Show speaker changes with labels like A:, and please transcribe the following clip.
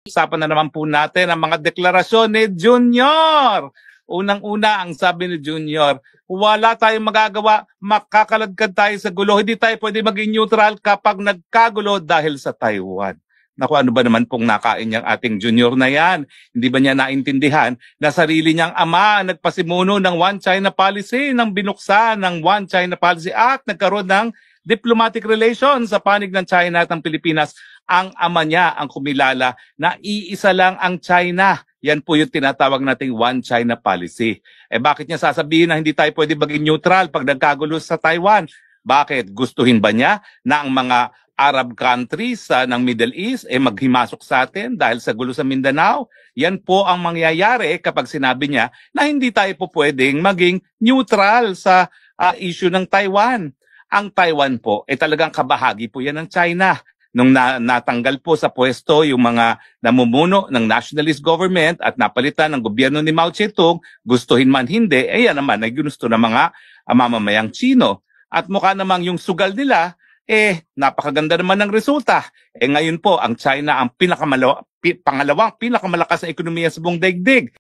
A: Usapan na naman po natin ang mga deklarasyon ni Junior. Unang-una, ang sabi ni Junior, wala tayong magagawa, makakaladkad tayo sa gulo. Hindi tayo pwede maging neutral kapag nagkagulo dahil sa Taiwan. Naku, ano ba naman pong nakain niyang ating Junior na yan? Hindi ba niya naintindihan na sarili niyang ama ang nagpasimuno ng One China Policy, nang binuksan ng One China Policy at nagkaroon ng diplomatic relations sa panig ng China at ng Pilipinas. Ang ama niya ang kumilala na iisa lang ang China. Yan po yung tinatawag nating One China Policy. Bakit niya sasabihin na hindi tayo pwede maging neutral pag nagkagulo sa Taiwan? Bakit? Gustuhin ba niya na ang mga Arab countries ng Middle East maghimasok sa atin dahil sa gulo sa Mindanao? Yan po ang mangyayari kapag sinabi niya na hindi tayo po pwedeng maging neutral sa issue ng Taiwan. Ang Taiwan po, talagang kabahagi po yan ng China. Nung natanggal po sa pwesto yung mga namumuno ng nationalist government at napalitan ng gobyerno ni Mao Zedong, gustuhin man hindi, yan naman ay ginusto ng mga mamamayang Chino. At mukha namang yung sugal nila, napakaganda naman ng resulta. Ngayon po, ang China ang pangalawang pinakamalakas na ekonomiya sa buong daigdig.